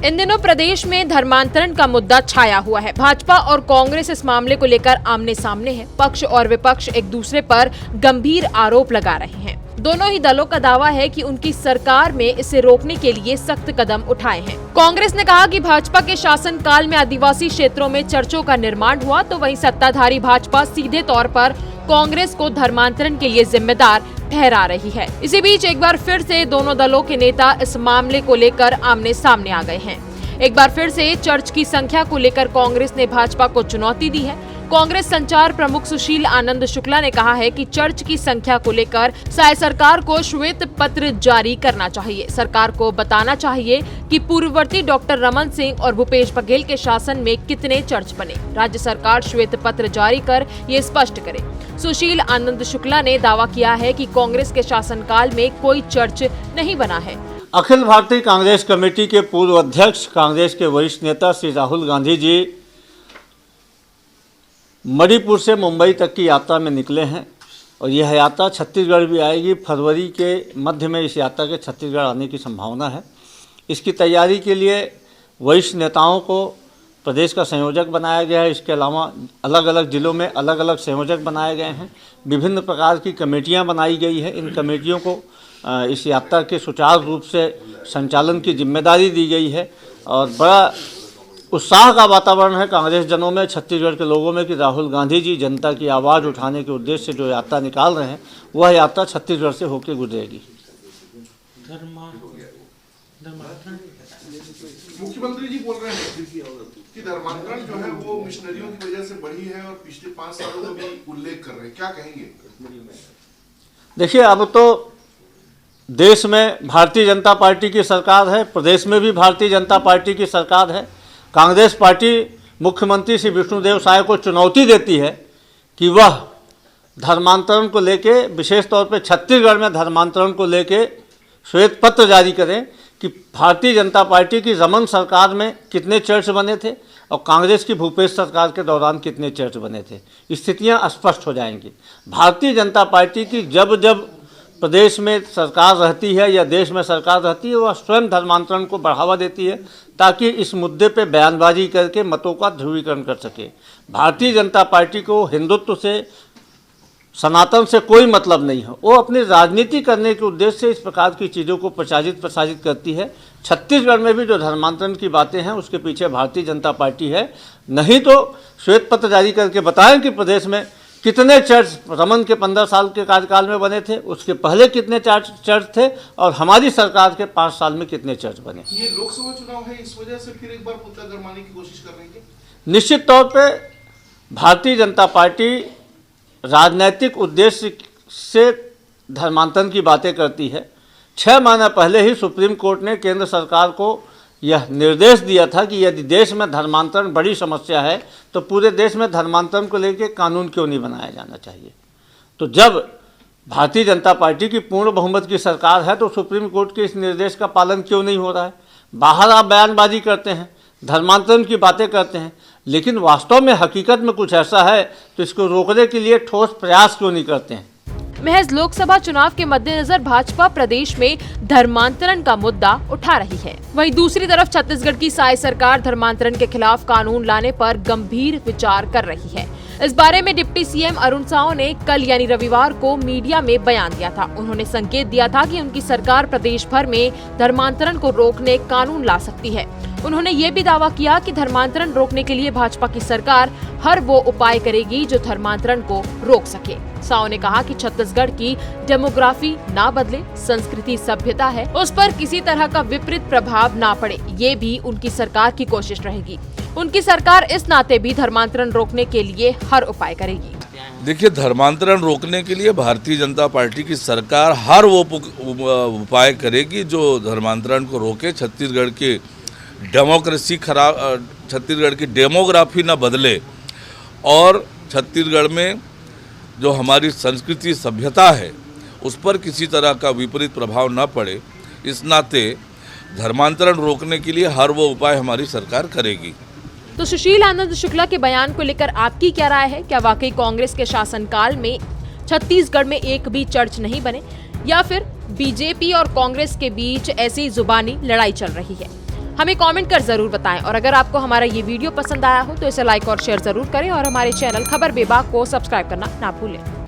इन दिनों प्रदेश में धर्मांतरण का मुद्दा छाया हुआ है। भाजपा और कांग्रेस इस मामले को लेकर आमने सामने है। पक्ष और विपक्ष एक दूसरे पर गंभीर आरोप लगा रहे हैं। दोनों ही दलों का दावा है कि उनकी सरकार में इसे रोकने के लिए सख्त कदम उठाए हैं। कांग्रेस ने कहा कि भाजपा के शासनकाल में आदिवासी क्षेत्रों में चर्चों का निर्माण हुआ, तो वहीं सत्ताधारी भाजपा सीधे तौर पर कांग्रेस को धर्मांतरण के लिए जिम्मेदार ठहरा रही है। इसी बीच एक बार फिर से दोनों दलों के नेता इस मामले को लेकर आमने सामने आ गए हैं। एक बार फिर से चर्च की संख्या को लेकर कांग्रेस ने भाजपा को चुनौती दी है। कांग्रेस संचार प्रमुख सुशील आनंद शुक्ला ने कहा है कि चर्च की संख्या को लेकर सरकार को श्वेत पत्र जारी करना चाहिए। सरकार को बताना चाहिए कि पूर्ववर्ती डॉक्टर रमन सिंह और भूपेश बघेल के शासन में कितने चर्च बने। राज्य सरकार श्वेत पत्र जारी कर ये स्पष्ट करे। सुशील आनंद शुक्ला ने दावा किया है कि कांग्रेस के शासनकाल में कोई चर्च नहीं बना है। अखिल भारतीय कांग्रेस कमेटी के पूर्व अध्यक्ष, कांग्रेस के वरिष्ठ नेता श्री राहुल गांधी जी मणिपुर से मुंबई तक की यात्रा में निकले हैं और यह यात्रा छत्तीसगढ़ भी आएगी। फरवरी के मध्य में इस यात्रा के छत्तीसगढ़ आने की संभावना है। इसकी तैयारी के लिए वरिष्ठ नेताओं को प्रदेश का संयोजक बनाया गया है। इसके अलावा अलग अलग जिलों में अलग अलग संयोजक बनाए गए हैं। विभिन्न प्रकार की कमेटियां बनाई गई है। इन कमेटियों को इस यात्रा के सुचारू रूप से संचालन की जिम्मेदारी दी गई है और बड़ा उत्साह का वातावरण है कांग्रेस जनों में, छत्तीसगढ़ के लोगों में कि राहुल गांधी जी जनता की आवाज़ उठाने के उद्देश्य से जो यात्रा निकाल रहे हैं वह यात्रा छत्तीसगढ़ से होकर गुजरेगी। मुख्यमंत्री जी बोल रहे हैं कि धर्मांतरण जो है वो मिशनरियों की वजह से बढ़ी है और पिछले 5 सालों में भी उल्लेख कर रहे हैं, क्या कहेंगे? देखिए, अब तो देश में भारतीय जनता पार्टी की सरकार है, प्रदेश में भी भारतीय जनता पार्टी की सरकार है। कांग्रेस पार्टी मुख्यमंत्री श्री विष्णुदेव साय को चुनौती देती है कि वह धर्मांतरण को लेके, विशेष तौर पे छत्तीसगढ़ में धर्मांतरण को लेके श्वेत पत्र जारी करें कि भारतीय जनता पार्टी की रमन सरकार में कितने चर्च बने थे और कांग्रेस की भूपेश सरकार के दौरान कितने चर्च बने थे। स्थितियां स्पष्ट हो जाएंगी। भारतीय जनता पार्टी की जब जब प्रदेश में सरकार रहती है या देश में सरकार रहती है, वह स्वयं धर्मांतरण को बढ़ावा देती है ताकि इस मुद्दे पे बयानबाजी करके मतों का ध्रुवीकरण कर सके। भारतीय जनता पार्टी को हिंदुत्व से, सनातन से कोई मतलब नहीं है। वो अपनी राजनीति करने के उद्देश्य से इस प्रकार की चीज़ों को प्रसारित करती है। छत्तीसगढ़ में भी जो धर्मांतरण की बातें हैं उसके पीछे भारतीय जनता पार्टी है। नहीं तो श्वेत पत्र जारी करके बताएं कि प्रदेश में कितने चर्च रमन के 15 साल के कार्यकाल में बने थे, उसके पहले कितने चर्च थे और हमारी सरकार के 5 साल में कितने चर्च बने। ये लोकसभा चुनाव है, इस वजह से फिर एक बार मुद्दा गरमाने की कोशिश कर रही है। निश्चित तौर पे भारतीय जनता पार्टी राजनैतिक उद्देश्य से धर्मांतरण की बातें करती है। 6 महीना पहले ही सुप्रीम कोर्ट ने केंद्र सरकार को यह निर्देश दिया था कि यदि देश में धर्मांतरण बड़ी समस्या है तो पूरे देश में धर्मांतरण को लेकर कानून क्यों नहीं बनाया जाना चाहिए। तो जब भारतीय जनता पार्टी की पूर्ण बहुमत की सरकार है तो सुप्रीम कोर्ट के इस निर्देश का पालन क्यों नहीं हो रहा है। बाहर आप बयानबाजी करते हैं, धर्मांतरण की बातें करते हैं, लेकिन वास्तव में हकीकत में कुछ ऐसा है तो इसको रोकने के लिए ठोस प्रयास क्यों नहीं करते हैं। महज लोकसभा चुनाव के मद्देनजर भाजपा प्रदेश में धर्मांतरण का मुद्दा उठा रही है। वहीं दूसरी तरफ छत्तीसगढ़ की साय सरकार धर्मांतरण के खिलाफ कानून लाने पर गंभीर विचार कर रही है। इस बारे में डिप्टी सीएम अरुण साव ने कल यानी रविवार को मीडिया में बयान दिया था। उन्होंने संकेत दिया था कि उनकी सरकार प्रदेश भर में धर्मांतरण को रोकने कानून ला सकती है। उन्होंने ये भी दावा किया कि धर्मांतरण रोकने के लिए भाजपा की सरकार हर वो उपाय करेगी जो धर्मांतरण को रोक सके। साव ने कहा कि छत्तीसगढ़ की डेमोग्राफी ना बदले, संस्कृति सभ्यता है, उस पर किसी तरह का विपरीत प्रभाव ना पड़े, ये भी उनकी सरकार की कोशिश रहेगी। उनकी सरकार इस नाते भी धर्मांतरण रोकने के लिए हर उपाय करेगी। देखिए, धर्मांतरण रोकने के लिए भारतीय जनता पार्टी की सरकार हर वो उपाय करेगी जो धर्मांतरण को रोके। छत्तीसगढ़ की डेमोक्रेसी खराब, छत्तीसगढ़ की डेमोग्राफी ना बदले और छत्तीसगढ़ में जो हमारी संस्कृति सभ्यता है उस पर किसी तरह का विपरीत प्रभाव न पड़े, इस नाते धर्मांतरण रोकने के लिए हर वो उपाय हमारी सरकार करेगी। तो सुशील आनंद शुक्ला के बयान को लेकर आपकी क्या राय है? क्या वाकई कांग्रेस के शासनकाल में छत्तीसगढ़ में एक भी चर्च नहीं बने, या फिर बीजेपी और कांग्रेस के बीच ऐसी जुबानी लड़ाई चल रही है? हमें कमेंट कर जरूर बताएं और अगर आपको हमारा ये वीडियो पसंद आया हो तो इसे लाइक और शेयर जरूर करें और हमारे चैनल खबर बेबाक को सब्सक्राइब करना ना भूलें।